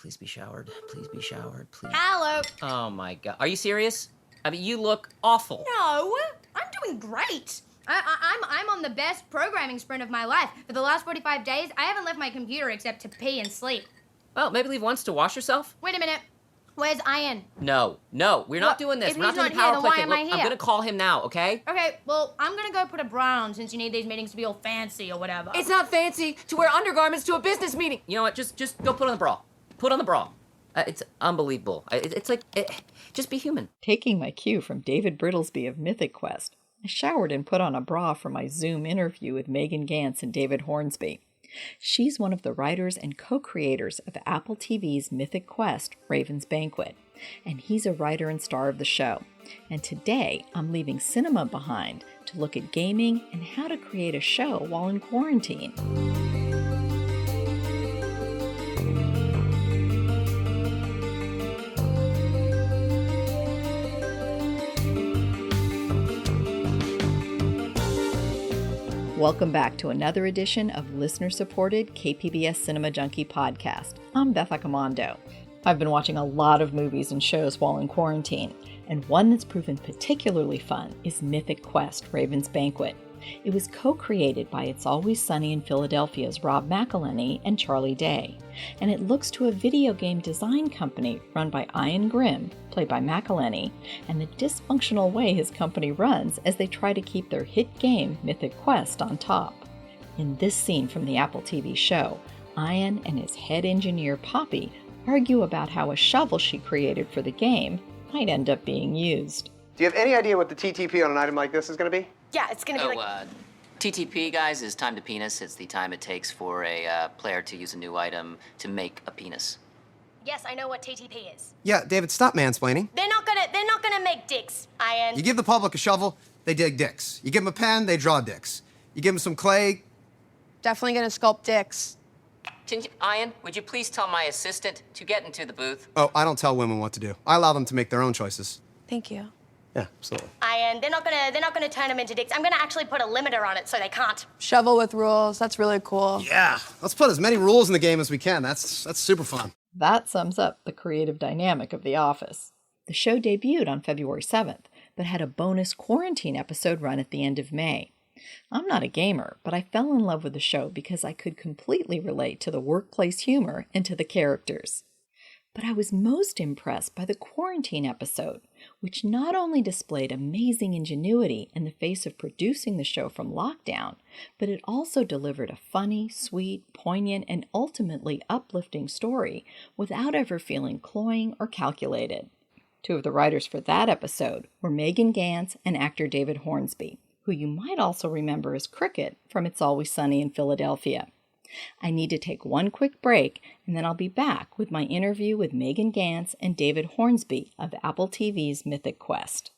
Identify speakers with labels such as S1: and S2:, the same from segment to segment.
S1: Please be showered. Please be showered. Please.
S2: Hello.
S1: Oh my God. Are you serious? I mean, you look awful.
S2: No, I'm doing great. I'm on the best programming sprint of my life. For the last 45 days, I haven't left my computer except to pee and sleep.
S1: Well, maybe leave once to wash yourself?
S2: Wait a minute. Where's Ian?
S1: No, we're not doing this.
S2: If
S1: We're not
S2: he's
S1: doing the
S2: not
S1: power
S2: here, then
S1: play
S2: why
S1: thing.
S2: am I
S1: Look, I'm
S2: here?
S1: gonna call him now, okay?
S2: Okay, well, I'm gonna go put a bra on since you need these meetings to be all fancy or whatever.
S1: It's not fancy to wear undergarments to a business meeting. You know what? Just go put on the bra. Put on the bra. It's unbelievable. It's like, just be human.
S3: Taking my cue from David Brittlesby of Mythic Quest, I showered and put on a bra for my Zoom interview with Megan Ganz and David Hornsby. She's one of the writers and co-creators of Apple TV's Mythic Quest, Raven's Banquet, and he's a writer and star of the show. And today, I'm leaving cinema behind to look at gaming and how to create a show while in quarantine. Welcome back to another edition of listener-supported KPBS Cinema Junkie podcast. I'm Beth Accomando. I've been watching a lot of movies and shows while in quarantine, and one that's proven particularly fun is Mythic Quest, Raven's Banquet. It was co-created by It's Always Sunny in Philadelphia's Rob McElhenney and Charlie Day, and it looks to a video game design company run by Ian Grimm, played by McElhenney, and the dysfunctional way his company runs as they try to keep their hit game, Mythic Quest, on top. In this scene from the Apple TV show, Ian and his head engineer, Poppy, argue about how a shovel she created for the game might end up being used.
S4: Do you have any idea what the TTP on an item like this is going to be?
S2: Yeah, it's gonna be
S1: TTP, guys, is time to penis. It's the time it takes for a player to use a new item to make a penis.
S2: Yes, I know what TTP is.
S4: Yeah, David, stop mansplaining.
S2: They're not gonna make dicks, Ian.
S4: You give the public a shovel, they dig dicks. You give them a pen, they draw dicks. You give them some clay.
S5: Definitely gonna sculpt dicks.
S1: Ian, would you please tell my assistant to get into the booth?
S4: Oh, I don't tell women what to do. I allow them to make their own choices.
S5: Thank you.
S4: Yeah, absolutely.
S2: Ian, they're not gonna turn them into dicks. I'm gonna actually put a limiter on it so they can't.
S5: Shovel with rules. That's really cool.
S4: Yeah, let's put as many rules in the game as we can. That's super fun.
S3: That sums up the creative dynamic of The Office. The show debuted on February 7th, but had a bonus quarantine episode run at the end of May. I'm not a gamer, but I fell in love with the show because I could completely relate to the workplace humor and to the characters. But I was most impressed by the quarantine episode, which not only displayed amazing ingenuity in the face of producing the show from lockdown, but it also delivered a funny, sweet, poignant, and ultimately uplifting story without ever feeling cloying or calculated. Two of the writers for that episode were Megan Ganz and actor David Hornsby, who you might also remember as Cricket from It's Always Sunny in Philadelphia. I need to take one quick break, and then I'll be back with my interview with Megan Ganz and David Hornsby of Apple TV's Mythic Quest.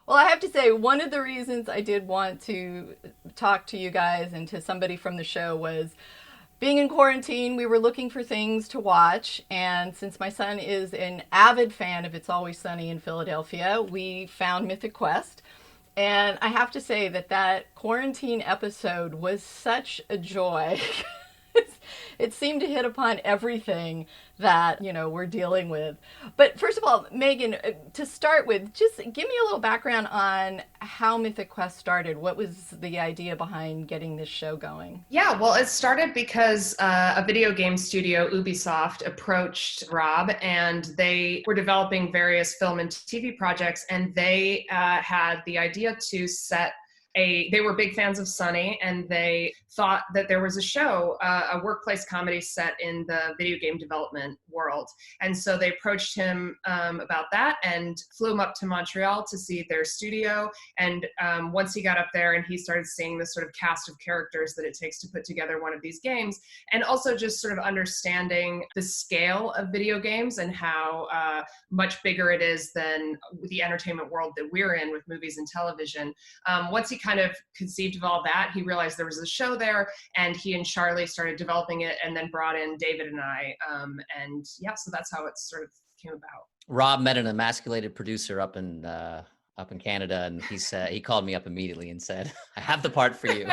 S3: Well, I have to say, one of the reasons I did want to talk to you guys and to somebody from the show was being in quarantine. We were looking for things to watch, and since my son is an avid fan of It's Always Sunny in Philadelphia, we found Mythic Quest. And I have to say that quarantine episode was such a joy. It seemed to hit upon everything that, we're dealing with. But first of all, Megan, to start with, just give me a little background on how Mythic Quest started. What was the idea behind getting this show going?
S6: Yeah, well, it started because a video game studio, Ubisoft, approached Rob, and they were developing various film and TV projects, and they had the idea to they were big fans of Sunny, and they thought that there was a show, a workplace comedy set in the video game development world. And so they approached him about that and flew him up to Montreal to see their studio. And once he got up there and he started seeing the sort of cast of characters that it takes to put together one of these games, and also just sort of understanding the scale of video games and how much bigger it is than the entertainment world that we're in with movies and television. Once he kind of conceived of all that, he realized there was a show there, and he and Charlie started developing it, and then brought in David and I, and yeah, so that's how it sort of came about.
S1: Rob met an emasculated producer up in Canada, and he called me up immediately and said, "I have the part for you."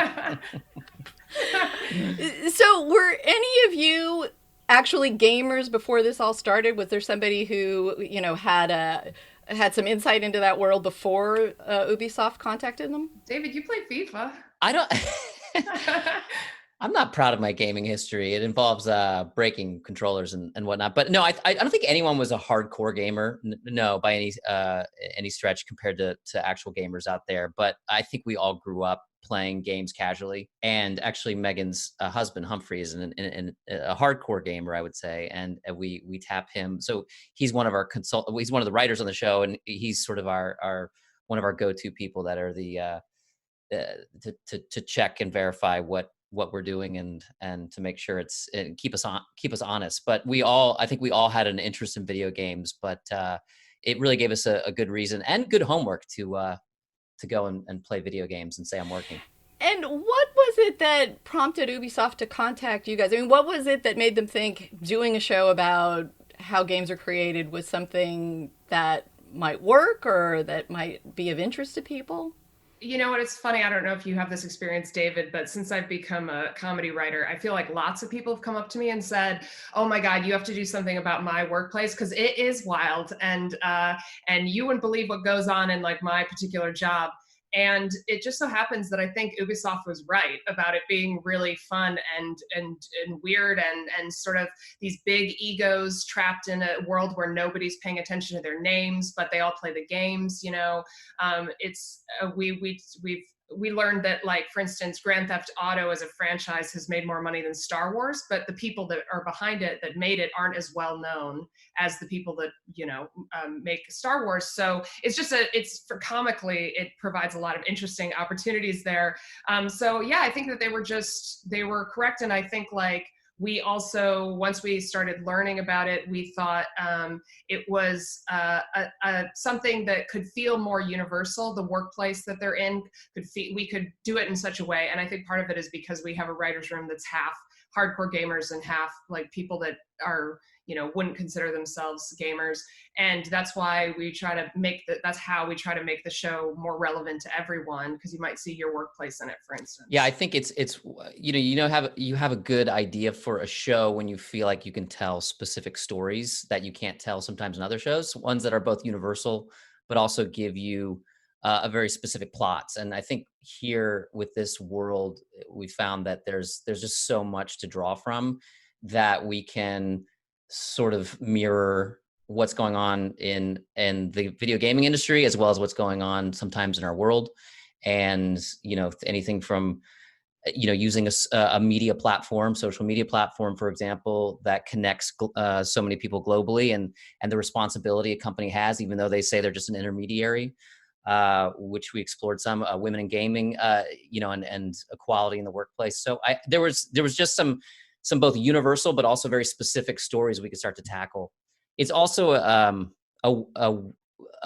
S5: So were any of you actually gamers before this all started? Was there somebody who, had some insight into that world before Ubisoft contacted them?
S6: David, you play FIFA.
S1: I don't. I'm not proud of my gaming history. It involves breaking controllers and whatnot. But no, I don't think anyone was a hardcore gamer. No, by any stretch compared to actual gamers out there. But I think we all grew up playing games casually. And actually, Megan's husband Humphrey is a hardcore gamer, I would say. And we tap him. So he's one of our he's one of the writers on the show, and he's sort of our one of our go-to people that are the to check and verify what we're doing and to make sure keep us honest. But I think we all had an interest in video games, but it really gave us a good reason and good homework to go and play video games and say I'm working.
S5: And what was it that prompted Ubisoft to contact you guys? I mean, what was it that made them think doing a show about how games are created was something that might work or that might be of interest to people?
S6: You know what? It's funny. I don't know if you have this experience, David, but since I've become a comedy writer, I feel like lots of people have come up to me and said, "Oh my God, you have to do something about my workplace because it is wild, and you wouldn't believe what goes on in like my particular job." And it just so happens that I think Ubisoft was right about it being really fun and weird and sort of these big egos trapped in a world where nobody's paying attention to their names, but they all play the games. We learned that, like, for instance, Grand Theft Auto as a franchise has made more money than Star Wars, but the people that are behind it that made it aren't as well known as the people that, make Star Wars. So it's for comically, it provides a lot of interesting opportunities there. So yeah, I think that they were correct. And I think like, we also, once we started learning about it, we thought it was something that could feel more universal. The workplace that they're in we could do it in such a way. And I think part of it is because we have a writer's room that's half hardcore gamers and half like people that are, wouldn't consider themselves gamers. And that's why we try to that's how we try to make the show more relevant to everyone, because you might see your workplace in it, for instance.
S1: Yeah, I think it's you have a good idea for a show when you feel like you can tell specific stories that you can't tell sometimes in other shows, ones that are both universal, but also give you a very specific plots. And I think here with this world, we found that there's just so much to draw from that we can sort of mirror what's going on in the video gaming industry, as well as what's going on sometimes in our world. And, anything from, using a media platform, social media platform, for example, that connects so many people globally, and the responsibility a company has, even though they say they're just an intermediary, which we explored some women in gaming, and equality in the workplace. So there was just some both universal but also very specific stories we could start to tackle. It's also a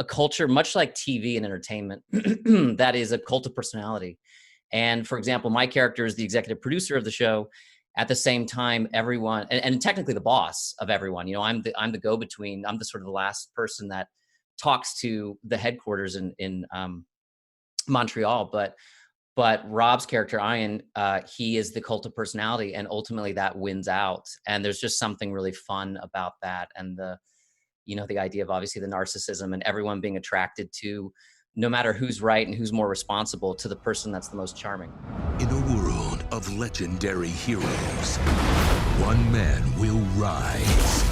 S1: culture, much like TV and entertainment, that is a cult of personality. And for example, my character is the executive producer of the show. At the same time, everyone, and technically the boss of everyone. I'm the go-between. I'm the sort of the last person that talks to the headquarters in Montreal, but Rob's character, Ian, he is the cult of personality, and ultimately that wins out. And there's just something really fun about that. And the idea of obviously the narcissism and everyone being attracted to, no matter who's right and who's more responsible, to the person that's the most charming.
S7: In a world of legendary heroes, one man will rise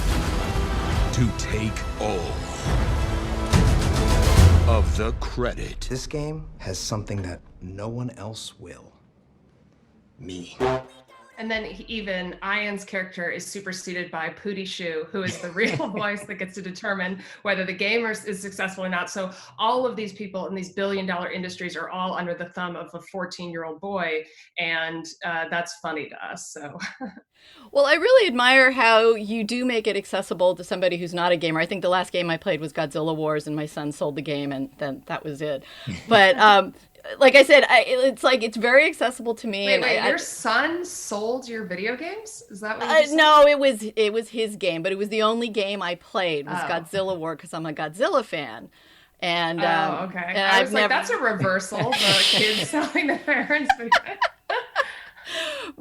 S7: to take all of the credit.
S8: This game has something that no one else will. Me.
S6: And then even Ian's character is superseded by Pootie Shoe, who is the real voice that gets to determine whether the game is successful or not. So all of these people in these billion-dollar industries are all under the thumb of a 14-year-old boy, and that's funny to us. So.
S5: Well, I really admire how you do make it accessible to somebody who's not a gamer. I think the last game I played was Godzilla Wars, and my son sold the game, and then that was it. But like I said, it's very accessible to me.
S6: Wait, your son sold your video games? Is that what you just said?
S5: No, it was his game, but it was the only game I played was Godzilla War because I'm a Godzilla fan. And
S6: okay. And I was like, that's a reversal. The kids selling the parents video.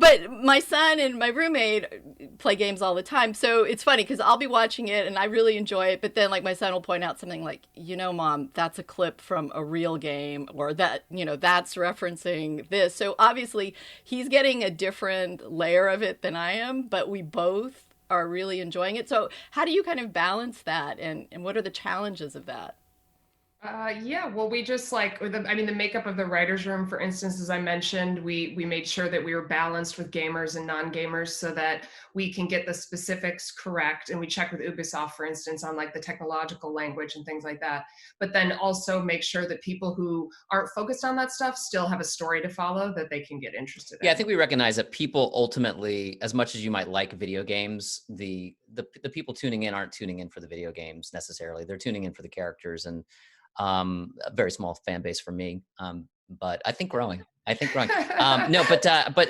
S5: But my son and my roommate play games all the time. So it's funny because I'll be watching it and I really enjoy it. But then like my son will point out something like, Mom, that's a clip from a real game, or that, that's referencing this. So obviously he's getting a different layer of it than I am, but we both are really enjoying it. So how do you kind of balance that? And what are the challenges of that?
S6: Well, we just the makeup of the writer's room, for instance, as I mentioned, we made sure that we were balanced with gamers and non-gamers so that we can get the specifics correct. And we check with Ubisoft, for instance, on like the technological language and things like that. But then also make sure that people who aren't focused on that stuff still have a story to follow that they can get interested in.
S1: Yeah, I think we recognize that people ultimately, as much as you might like video games, the people tuning in aren't tuning in for the video games necessarily. They're tuning in for the characters, and a very small fan base for me, but I think growing. But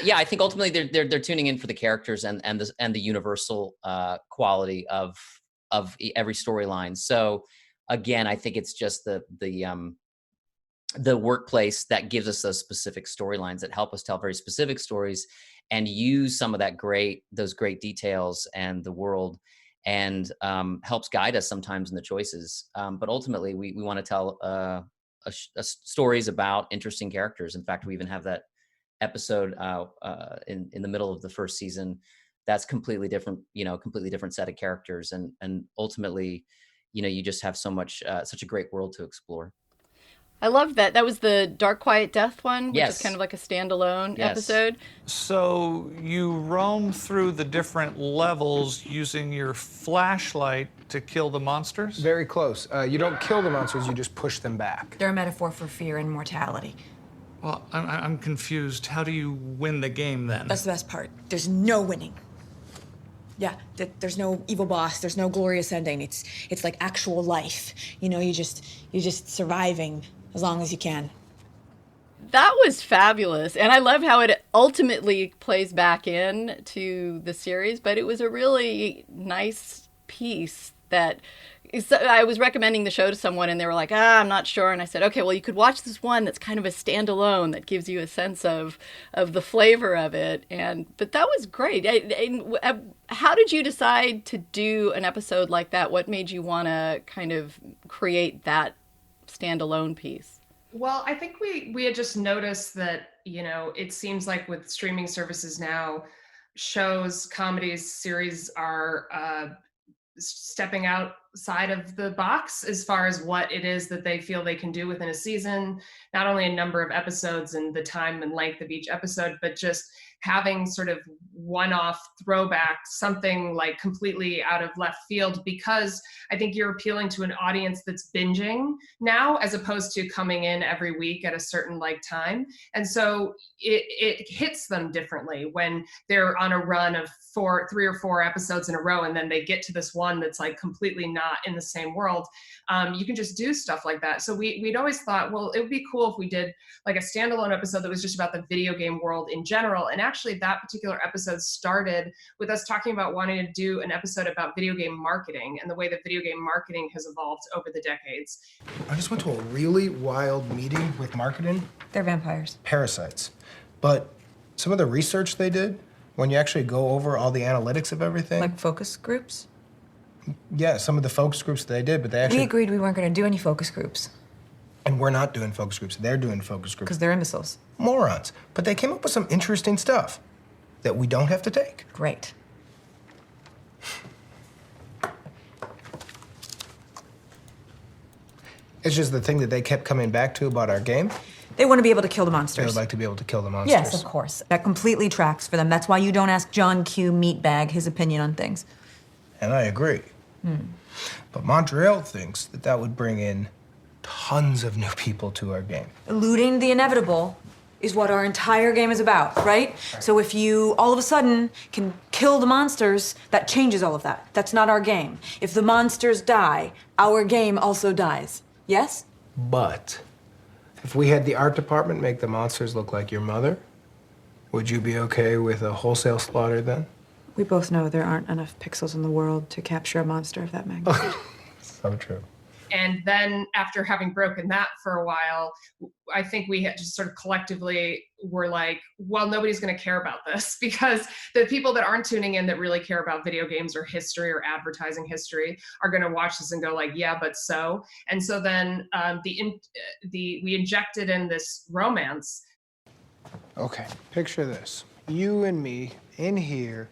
S1: yeah, I think ultimately they're tuning in for the characters and the universal quality of every storyline. So again, I think it's just the workplace that gives us those specific storylines that help us tell very specific stories and use some of those great details and the world, and helps guide us sometimes in the choices. But ultimately, we want to tell stories about interesting characters. In fact, we even have that episode in the middle of the first season that's completely different set of characters. And ultimately, you just have such a great world to explore.
S5: I love that. That was the Dark Quiet Death one, which
S1: Yes.
S5: is kind of like a standalone
S1: Yes.
S5: episode.
S9: So you roam through the different levels using your flashlight to kill the monsters?
S8: Very close. You don't kill the monsters, you just push them back.
S10: They're a metaphor for fear and mortality.
S9: Well, I'm confused. How do you win the game then?
S10: That's the best part. There's no winning. Yeah, there's no evil boss. There's no glorious ending. It's like actual life. You're just surviving as long as you can.
S5: That was fabulous. And I love how it ultimately plays back in to the series, but it was a really nice piece that I was recommending the show to someone and they were like, I'm not sure. And I said, okay, well, you could watch this one that's kind of a standalone that gives you a sense of the flavor of it. But that was great. How did you decide to do an episode like that? What made you want to kind of create that standalone piece?
S6: Well, I think we had just noticed that, it seems like with streaming services now, shows, comedies, series are stepping outside of the box as far as what it is that they feel they can do within a season, not only a number of episodes and the time and length of each episode, but just having sort of one-off throwback, something like completely out of left field, because I think you're appealing to an audience that's binging now as opposed to coming in every week at a certain time. And so it hits them differently when they're on a run of 3 or 4 episodes in a row and then they get to this one that's completely not in the same world. You can just do stuff like that. So we'd always thought, well, it would be cool if we did a standalone episode that was just about the video game world in general. And actually that particular episode started with us talking about wanting to do an episode about video game marketing and the way that video game marketing has evolved over the decades.
S8: I just went to a really wild meeting with marketing.
S10: They're vampires.
S8: Parasites. But some of the research they did, when you actually go over all the analytics of everything.
S10: Like focus groups?
S8: Yeah, some of the focus groups they did, but they actually...
S10: We agreed we weren't going to do any focus groups.
S8: And we're not doing focus groups. They're doing focus groups.
S10: Because they're imbeciles.
S8: Morons. But they came up with some interesting stuff that we don't have to take.
S10: Great.
S8: It's just the thing that they kept coming back to about our game.
S10: They want to be able to kill the
S8: They
S10: monsters.
S8: would like to be able to kill the monsters.
S10: Yes, of course. That completely tracks for them. That's why you don't ask John Q. Meatbag his opinion on things.
S8: And I agree. But Montreal thinks that would bring in tons of new people to our game.
S10: Eluding the inevitable is what our entire game is about, right? So if you all of a sudden can kill the monsters, that changes all of that. That's not our game. If the monsters die, our game also dies. Yes?
S8: But if we had the art department make the monsters look like your mother, would you be okay with a wholesale slaughter then?
S10: We both know there aren't enough pixels in the world to capture a monster of that magnitude.
S8: So true.
S6: And then after having broken that for a while, I think we had just sort of collectively were like, well, nobody's going to care about this, because the people that aren't tuning in that really care about video games or history or advertising history are going to watch this and go like, yeah, but so. And so then we injected in this romance.
S8: Okay, picture this. You and me in here,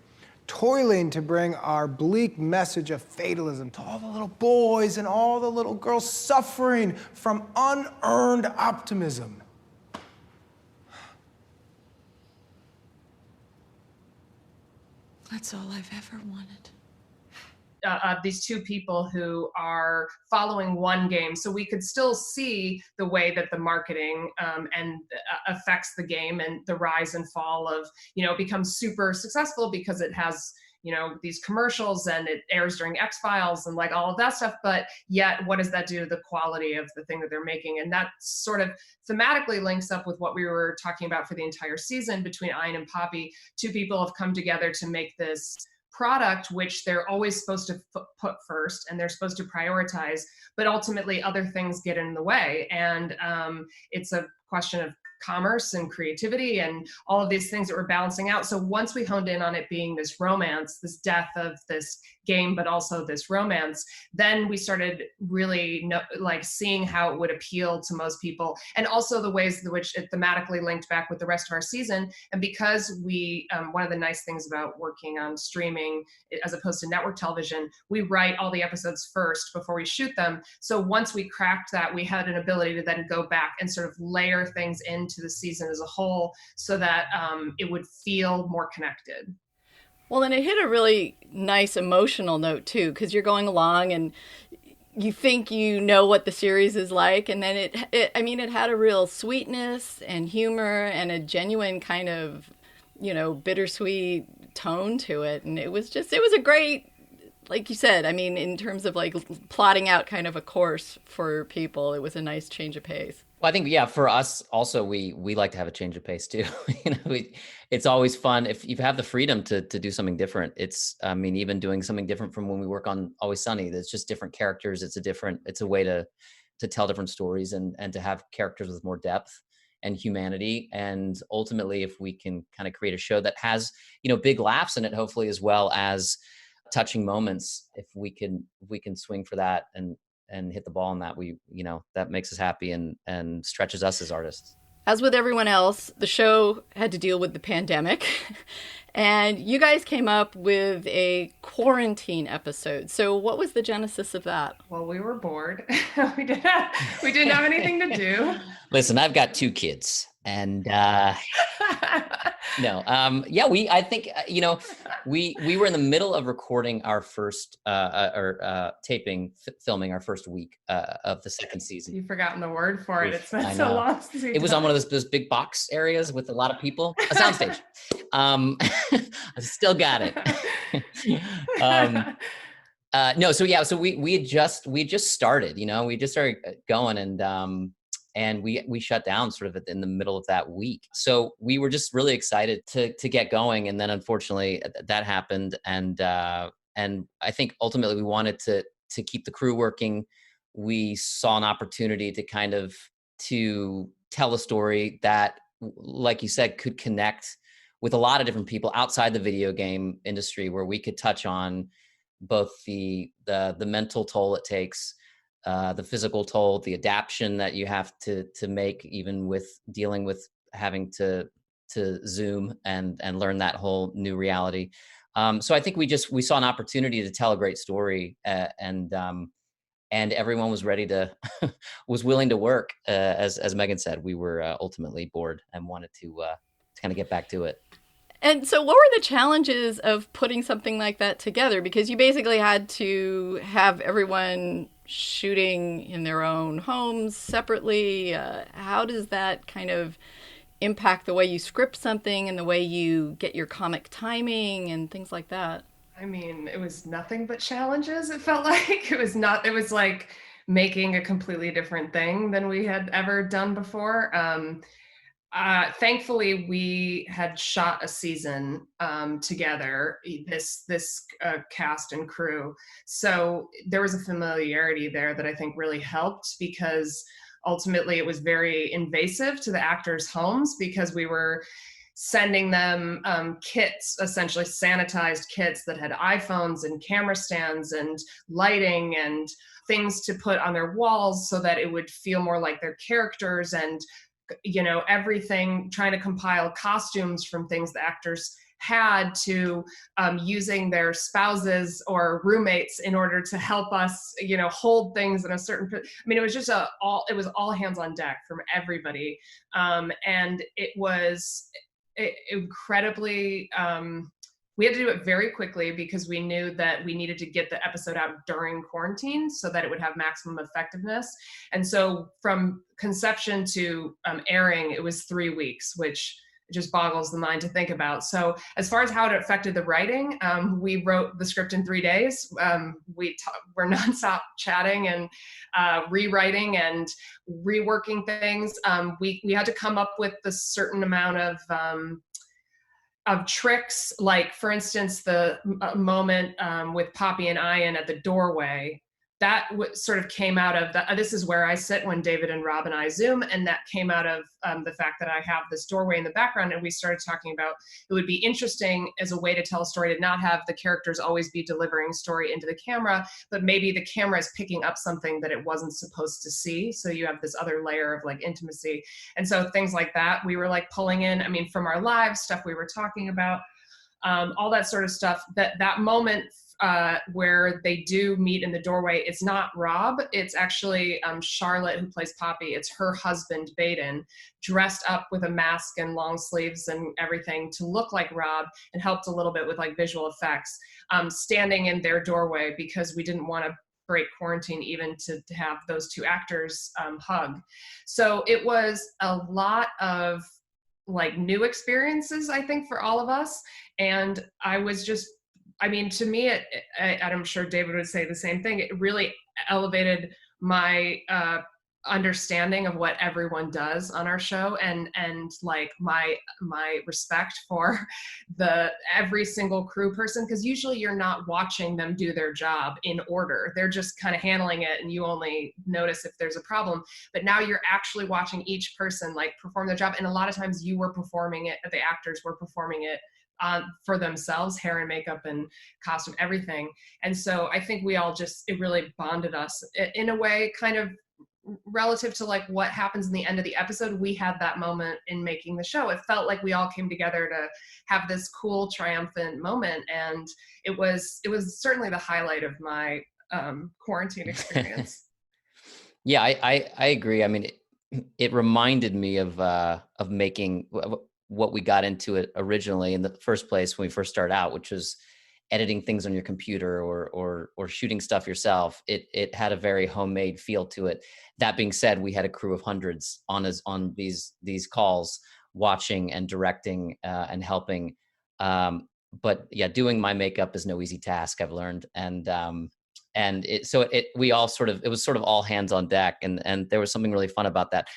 S8: toiling to bring our bleak message of fatalism to all the little boys and all the little girls suffering from unearned optimism.
S10: That's all I've ever wanted.
S6: These two people who are following one game, so we could still see the way that the marketing affects the game and the rise and fall of, it becomes super successful because it has, these commercials and it airs during X-Files and like all of that stuff. But yet, what does that do to the quality of the thing that they're making? And that sort of thematically links up with what we were talking about for the entire season between Ian and Poppy. Two people have come together to make this product, which they're always supposed to put first and they're supposed to prioritize, but ultimately other things get in the way. And it's a question of commerce and creativity and all of these things that we're balancing out. So once we honed in on it being this romance, this death of this game, but also this romance, then we started really seeing how it would appeal to most people, and also the ways in which it thematically linked back with the rest of our season. And because we, one of the nice things about working on streaming as opposed to network television, we write all the episodes first before we shoot them. So once we cracked that, we had an ability to then go back and sort of layer things into the season as a whole so that it would feel more connected.
S5: Well, and it hit a really nice emotional note too, because you're going along and you think you know what the series is like, and then it had a real sweetness and humor and a genuine kind of, bittersweet tone to it, and it was a great, like you said, in terms of like plotting out kind of a course for people, it was a nice change of pace.
S1: Well, I think, yeah, for us also, we like to have a change of pace too. It's always fun if you have the freedom to do something different. It's, even doing something different from when we work on Always Sunny, there's just different characters. It's a way to tell different stories and to have characters with more depth and humanity. And ultimately, if we can kind of create a show that has, big laughs in it, hopefully, as well as touching moments, if we can swing for that and hit the ball on that, that makes us happy and stretches us as artists.
S5: As with everyone else, the show had to deal with the pandemic, and you guys came up with a quarantine episode. So what was the genesis of that?
S6: Well, we were bored. we didn't have anything to do.
S1: Listen, I've got 2 kids. And no, I think we were in the middle of recording our first filming our first week of the second season.
S6: You've forgotten the word for it. It's been so long since
S1: it was on one of those big box areas with a lot of people. A soundstage. I still got it. So we had just started. We just started going and we shut down sort of in the middle of that week. So we were just really excited to get going. And then unfortunately that happened. And I think ultimately we wanted to keep the crew working. We saw an opportunity to tell a story that, like you said, could connect with a lot of different people outside the video game industry, where we could touch on both the mental toll it takes, the physical toll, the adaptation that you have to make, even with dealing with having to Zoom and learn that whole new reality. So I think we saw an opportunity to tell a great story, and everyone was was willing to work. As Megan said, we were ultimately bored and wanted to kind of get back to it.
S5: And so what were the challenges of putting something like that together? Because you basically had to have everyone shooting in their own homes separately. How does that kind of impact the way you script something and the way you get your comic timing and things like that?
S6: It was nothing but challenges. It felt like it was like making a completely different thing than we had ever done before. Thankfully, we had shot a season together, this cast and crew. So there was a familiarity there that I think really helped, because ultimately it was very invasive to the actors' homes, because we were sending them kits, essentially sanitized kits that had iPhones and camera stands and lighting and things to put on their walls so that it would feel more like their characters, and everything, trying to compile costumes from things the actors had, to using their spouses or roommates in order to help us, hold things in a certain, it was just it was all hands on deck from everybody. And it was incredibly, we had to do it very quickly, because we knew that we needed to get the episode out during quarantine so that it would have maximum effectiveness. And so from conception to airing, it was 3 weeks, which just boggles the mind to think about. So as far as how it affected the writing, we wrote the script in 3 days. We're nonstop chatting and rewriting and reworking things. We had to come up with a certain amount of tricks, like for instance, the moment with Poppy and Ian at the doorway, that sort of came out of this is where I sit when David and Rob and I Zoom, and that came out of the fact that I have this doorway in the background, and we started talking about it would be interesting as a way to tell a story to not have the characters always be delivering story into the camera, but maybe the camera is picking up something that it wasn't supposed to see, so you have this other layer of like intimacy. And so things like that we were like pulling in, from our lives, stuff we were talking about, all that sort of stuff. That moment where they do meet in the doorway, it's not Rob, it's actually Charlotte, who plays Poppy. It's her husband, Baden, dressed up with a mask and long sleeves and everything to look like Rob, and helped a little bit with like visual effects, standing in their doorway, because we didn't want to break quarantine even to have those two actors hug. So it was a lot of like new experiences, I think, for all of us. And I was just, to me, and I'm sure David would say the same thing, it really elevated my understanding of what everyone does on our show, and like my respect for every single crew person, because usually you're not watching them do their job in order. They're just kind of handling it, and you only notice if there's a problem. But now you're actually watching each person like perform their job, and a lot of times you were performing it, the actors were performing it for themselves, hair and makeup and costume, everything. And so I think we all it really bonded us in a way, kind of relative to like what happens in the end of the episode. We had that moment in making the show. It felt like we all came together to have this cool, triumphant moment. And it was certainly the highlight of my quarantine experience.
S1: Yeah, I agree. It reminded me of making what we got into it originally in the first place when we first started out, which was editing things on your computer or shooting stuff yourself. It had a very homemade feel to it. That being said, we had a crew of hundreds on these calls, watching and directing and helping. But yeah, doing my makeup is no easy task, I've learned. And it was sort of all hands on deck, and there was something really fun about that.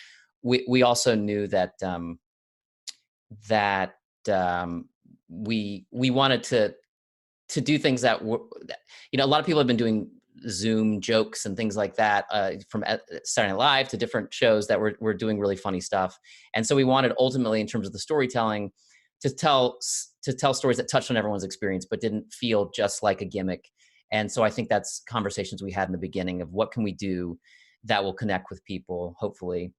S1: We also knew that we wanted to do things that were, a lot of people have been doing Zoom jokes and things like that, from Saturday Night Live to different shows that were doing really funny stuff. And so we wanted, ultimately, in terms of the storytelling, to tell stories that touched on everyone's experience, but didn't feel just like a gimmick. And so I think that's conversations we had in the beginning of what can we do that will connect with people, hopefully.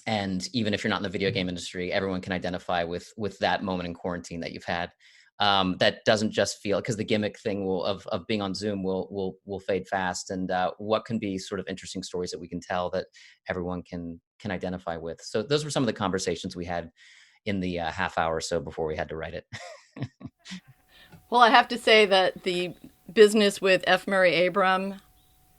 S1: And even if you're not in the video game industry, everyone can identify with that moment in quarantine that you've had. That doesn't just feel, because the gimmick thing of being on Zoom will fade fast. And what can be sort of interesting stories that we can tell that everyone can identify with. So those were some of the conversations we had in the half hour or so before we had to write it.
S5: Well, I have to say that the business with F. Murray Abram,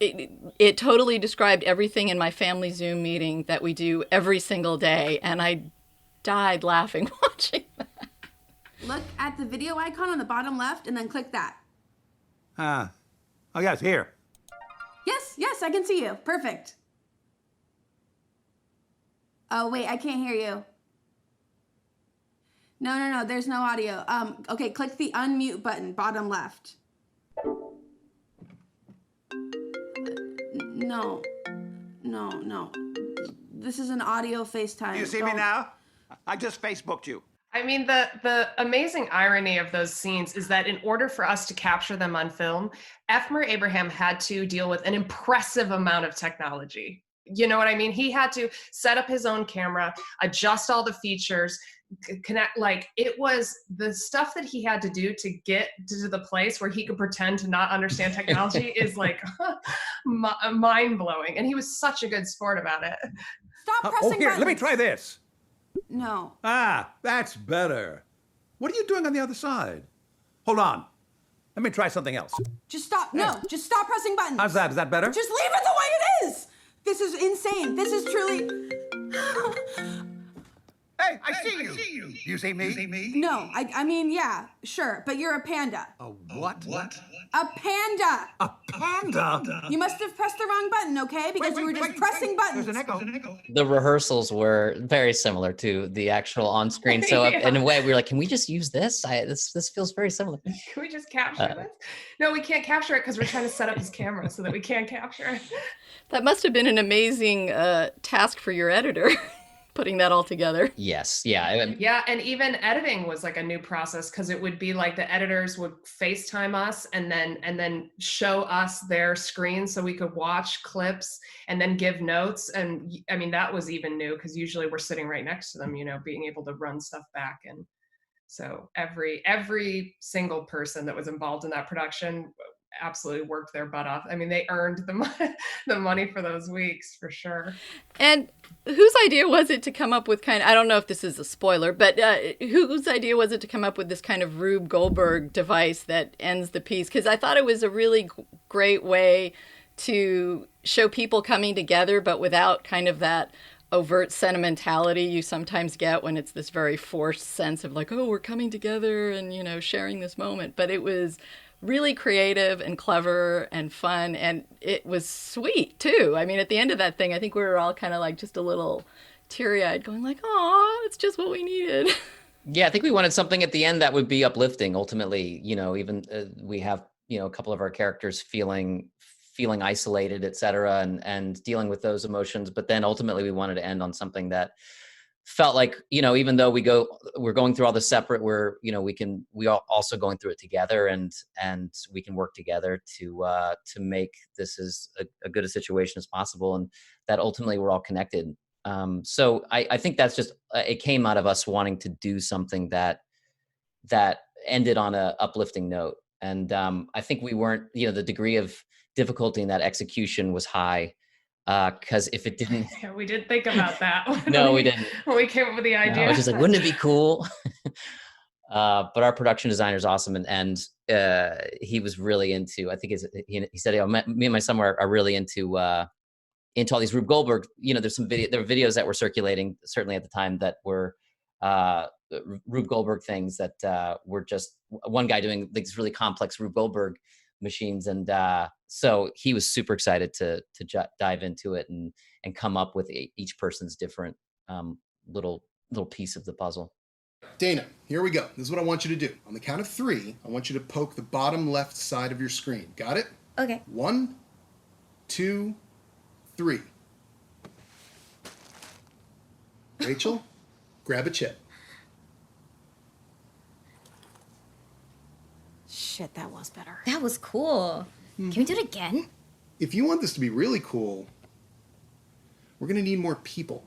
S5: it totally described everything in my family Zoom meeting that we do every single day, and I died laughing watching that.
S11: Look at the video icon on the bottom left and then click that.
S12: Oh yes, here.
S11: Yes, I can see you. Perfect. Oh wait, I can't hear you. No, there's no audio. Okay, click the unmute button, bottom left. No. This is an audio FaceTime.
S12: Do you see me now? I just Facebooked you.
S6: I mean, the amazing irony of those scenes is that in order for us to capture them on film, F. Murray Abraham had to deal with an impressive amount of technology. You know what I mean? He had to set up his own camera, adjust all the features, connect. Like, it was the stuff that he had to do to get to the place where he could pretend to not understand technology is like mind blowing. And he was such a good sport about it.
S11: Stop pressing buttons.
S12: Let me try this.
S11: No.
S12: Ah, that's better. What are you doing on the other side? Hold on. Let me try something else.
S11: Just stop. No, just stop pressing buttons.
S12: How's that? Is that better?
S11: Just leave it the way it is. This is insane. This is truly...
S12: Hey, I see you. You see me?
S11: No, I mean, yeah, sure, but you're a panda.
S12: A what?
S11: A panda.
S12: A panda?
S11: You must have pressed the wrong button, okay? Because you were just pressing buttons.
S12: There's an echo.
S1: The rehearsals were very similar to the actual on-screen. So
S6: Yeah.
S1: in a way, we were like, can we just use this? This feels very similar.
S6: Can we just capture this? No, we can't capture it because we're trying to set up his camera so that we can't capture it.
S5: That must have been an amazing task for your editor, putting that all together.
S1: Yes. Yeah.
S6: Yeah, and even editing was like a new process because it would be like the editors would FaceTime us and then show us their screen so we could watch clips and then give notes. And I mean, that was even new because usually we're sitting right next to them, you know, being able to run stuff back. And so every single person that was involved in that production absolutely worked their butt off. I mean, they earned the money for those weeks for sure.
S5: And whose idea was it to come up with I don't know if this is a spoiler, but whose idea was it to come up with this kind of Rube Goldberg device that ends the piece? Because I thought it was a really great way to show people coming together, but without kind of that overt sentimentality you sometimes get when it's this very forced sense of like, oh, we're coming together and, you know, sharing this moment. But it was really creative and clever and fun, and it was sweet too. I mean, at the end of that thing, I think we were all kind of like just a little teary-eyed going like, oh, it's just what we needed.
S1: Yeah, I think we wanted something at the end that would be uplifting. Ultimately, you know, even we have, you know, a couple of our characters feeling isolated, et cetera, and dealing with those emotions. But then ultimately we wanted to end on something that felt like, you know, even though we're going through all the separate, we are also going through it together, and we can work together to make this as a good a situation as possible, and that ultimately we're all connected. So I think that's just, it came out of us wanting to do something that ended on a uplifting note. And I think we weren't, you know, the degree of difficulty in that execution was high. Because if it didn't,
S6: Yeah, we did think about that.
S1: No, we didn't.
S6: When we came up with the idea,
S1: I was just like, wouldn't it be cool? But our production designer is awesome, and he was really into. I think he said, "Oh, me and my son are really into all these Rube Goldberg." You know, there were videos that were circulating certainly at the time that were Rube Goldberg things that were just one guy doing these really complex Rube Goldberg machines, and so he was super excited to dive into it and come up with each person's different little piece of the puzzle.
S13: Dana, here we go. This is what I want you to do. On the count of 3, I want you to poke the bottom left side of your screen. Got it?
S2: Okay.
S13: 1, 2, 3. Rachel, grab a chip.
S10: Shit, that was better.
S2: That was cool. Can we do it again?
S13: If you want this to be really cool, we're going to need more people.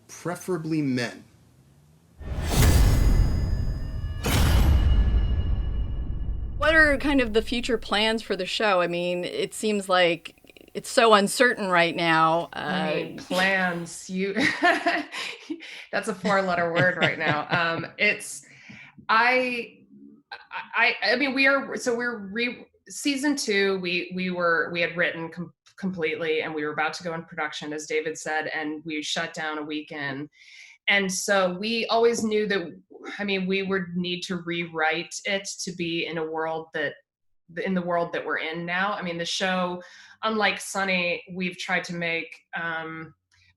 S13: Preferably men.
S5: What are kind of the future plans for the show? I mean, it seems like it's so uncertain right now.
S6: I mean, plans, that's a 4-letter word right now. Season 2, we had written completely, and we were about to go in production, as David said, and we shut down a weekend. And so we always knew that, I mean, we would need to rewrite it to be in the world that we're in now. I mean, the show, unlike Sunny, we've tried to make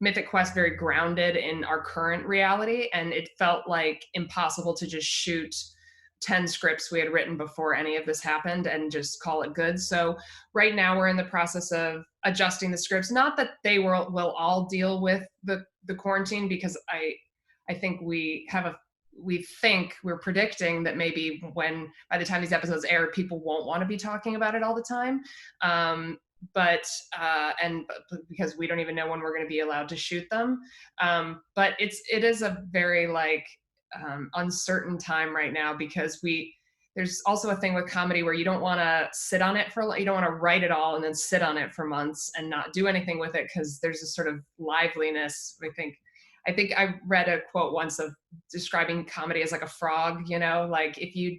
S6: Mythic Quest very grounded in our current reality, and it felt like impossible to just shoot 10 scripts we had written before any of this happened and just call it good. So right now we're in the process of adjusting the scripts. Not that they will all deal with the quarantine, because I think we're predicting that maybe by the time these episodes air, people won't want to be talking about it all the time. But because we don't even know when we're going to be allowed to shoot them. But it is a very uncertain time right now, because there's also a thing with comedy where you don't want to sit on it you don't want to write it all and then sit on it for months and not do anything with it, because there's a sort of liveliness. I think I read a quote once of describing comedy as like a frog, like if you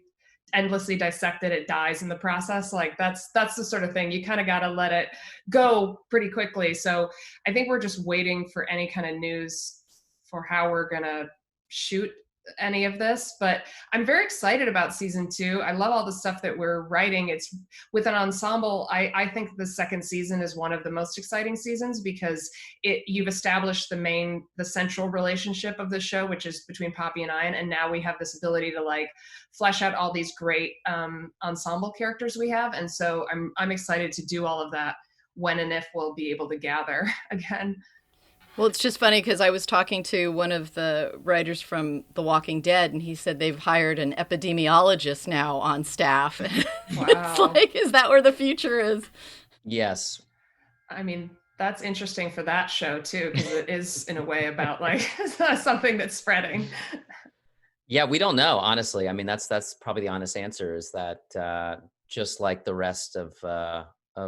S6: endlessly dissect it, it dies in the process. Like that's the sort of thing. You kind of got to let it go pretty quickly. So I think we're just waiting for any kind of news for how we're going to shoot any of this, but I'm very excited about season 2. I love all the stuff that we're writing. It's with an ensemble. I think the second season is one of the most exciting seasons, because you've established the central relationship of the show, which is between Poppy and Ian, and now we have this ability to flesh out all these great ensemble characters we have, and so I'm excited to do all of that when and if we'll be able to gather again.
S5: Well, it's just funny because I was talking to one of the writers from The Walking Dead, and he said they've hired an epidemiologist now on staff.
S6: Wow.
S5: It's like, is that where the future is?
S1: Yes.
S6: I mean, that's interesting for that show too, because it is in a way about something that's spreading.
S1: Yeah, we don't know, honestly. I mean, that's probably the honest answer, is that just like the rest of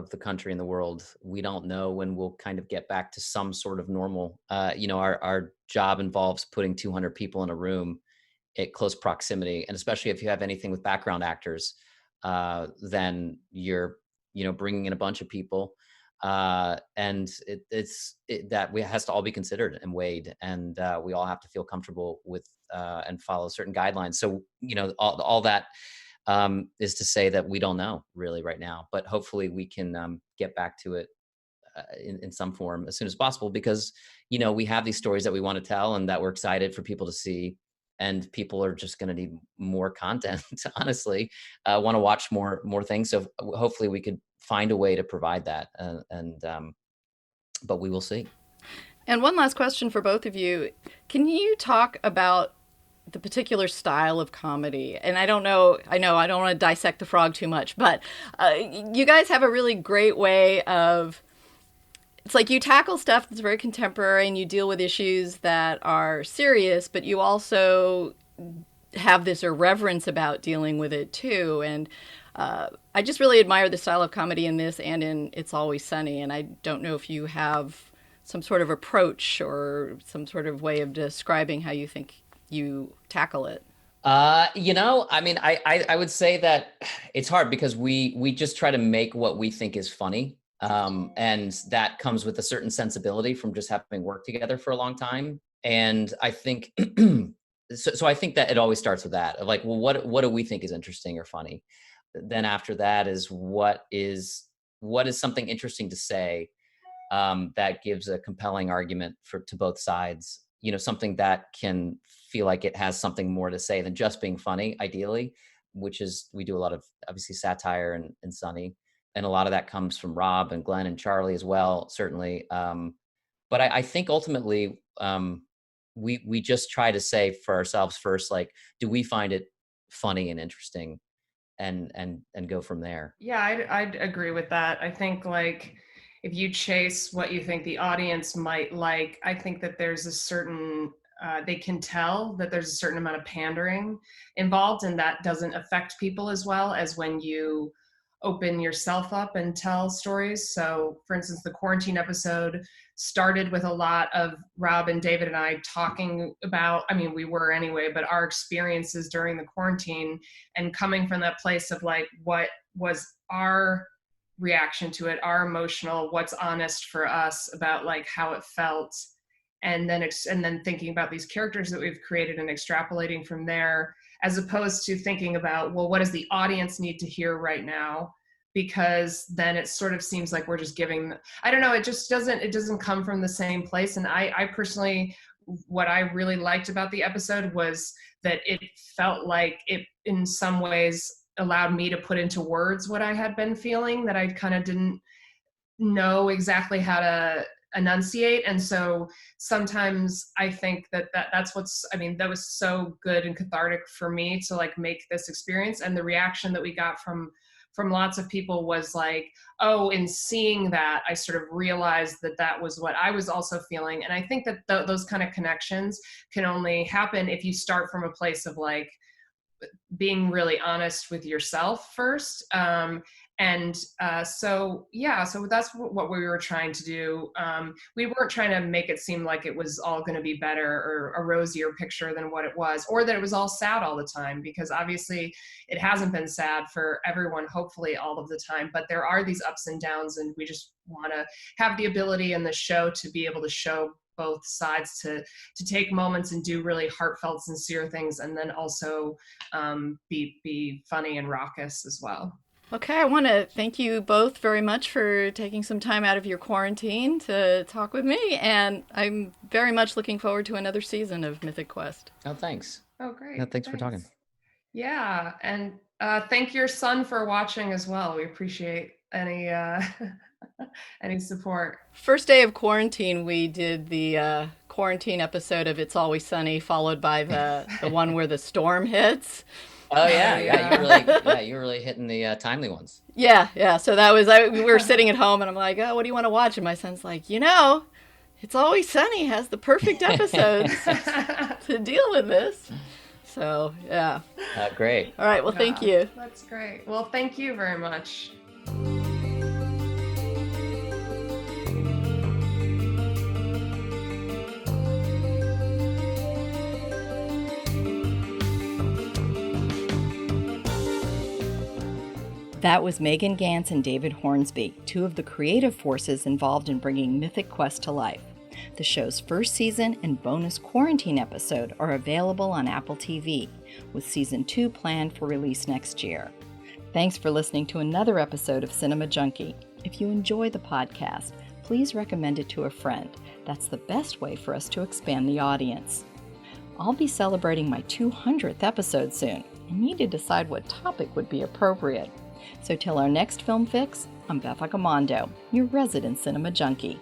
S1: the country and the world, we don't know when we'll kind of get back to some sort of normal. Our job involves putting 200 people in a room at close proximity, and especially if you have anything with background actors, then you're bringing in a bunch of people, and that has to all be considered and weighed, and we all have to feel comfortable with and follow certain guidelines. So all that is to say that we don't know really right now, but hopefully we can get back to it in some form as soon as possible, because we have these stories that we want to tell and that we're excited for people to see, and people are just going to need more content. Honestly, want to watch more things. So hopefully we could find a way to provide that, but we will see.
S5: And one last question for both of you: can you talk about the particular style of comedy? And I know I don't want to dissect the frog too much, but you guys have a really great way of, it's like you tackle stuff that's very contemporary and you deal with issues that are serious, but you also have this irreverence about dealing with it too. And I just really admire the style of comedy in this and in It's Always Sunny. And I don't know if you have some sort of approach or some sort of way of describing how you think you tackle it.
S1: I mean, I would say that it's hard because we just try to make what we think is funny. And that comes with a certain sensibility from just having worked together for a long time. And I think, so I think that it always starts with that, of like, well, what do we think is interesting or funny? Then after that is what is something interesting to say, that gives a compelling argument to both sides, something that can feel like it has something more to say than just being funny, ideally, which is, we do a lot of obviously satire and Sunny, and a lot of that comes from Rob and Glenn and Charlie as well, certainly. But I think ultimately, we just try to say for ourselves first, like, do we find it funny and interesting, and go from there.
S6: Yeah, I'd agree with that. I think if you chase what you think the audience might like, I think that there's a certain, they can tell that there's a certain amount of pandering involved, and that doesn't affect people as well as when you open yourself up and tell stories. So for instance, the quarantine episode started with a lot of Rob and David and I talking about, I mean, we were anyway, but our experiences during the quarantine, and coming from that place of like, what was our reaction to it, our emotional, what's honest for us about like how it felt, and then thinking about these characters that we've created and extrapolating from there, as opposed to thinking about, well, what does the audience need to hear right now? because then it sort of seems like we're just giving, I don't know, it doesn't come from the same place. And I personally, what I really liked about the episode was that it felt like it in some ways allowed me to put into words what I had been feeling, that I kind of didn't know exactly how to enunciate. And so sometimes I think that was so good and cathartic for me to like make this experience. And the reaction that we got from lots of people was like, oh, in seeing that, I sort of realized that was what I was also feeling. And I think that those kind of connections can only happen if you start from a place of like being really honest with yourself first. So that's what we were trying to do. We weren't trying to make it seem like it was all going to be better or a rosier picture than what it was, or that it was all sad all the time, because obviously it hasn't been sad for everyone, hopefully all of the time, but there are these ups and downs, and we just want to have the ability in the show to be able to show both sides, to take moments and do really heartfelt, sincere things, and then also be funny and raucous as well.
S5: Okay, I want to thank you both very much for taking some time out of your quarantine to talk with me, and I'm very much looking forward to another season of Mythic Quest.
S1: Oh, thanks.
S6: Oh, great.
S1: No, thanks for talking.
S6: Yeah, and thank your son for watching as well. We appreciate any any support.
S5: First day of quarantine, we did the quarantine episode of It's Always Sunny, followed by the one where the storm hits.
S1: Oh yeah. You're really hitting the timely ones.
S5: Yeah. So that was we were sitting at home, and I'm like, oh, what do you want to watch? And my son's like, It's Always Sunny has the perfect episodes to deal with this. So yeah.
S1: Great.
S5: All right. Well, thank you.
S6: That's great. Well, thank you very much.
S3: That was Megan Ganz and David Hornsby, two of the creative forces involved in bringing Mythic Quest to life. The show's first season and bonus quarantine episode are available on Apple TV, with season 2 planned for release next year. Thanks for listening to another episode of Cinema Junkie. If you enjoy the podcast, please recommend it to a friend. That's the best way for us to expand the audience. I'll be celebrating my 200th episode soon and need to decide what topic would be appropriate. So till our next film fix, I'm Beth Accomando, your resident cinema junkie.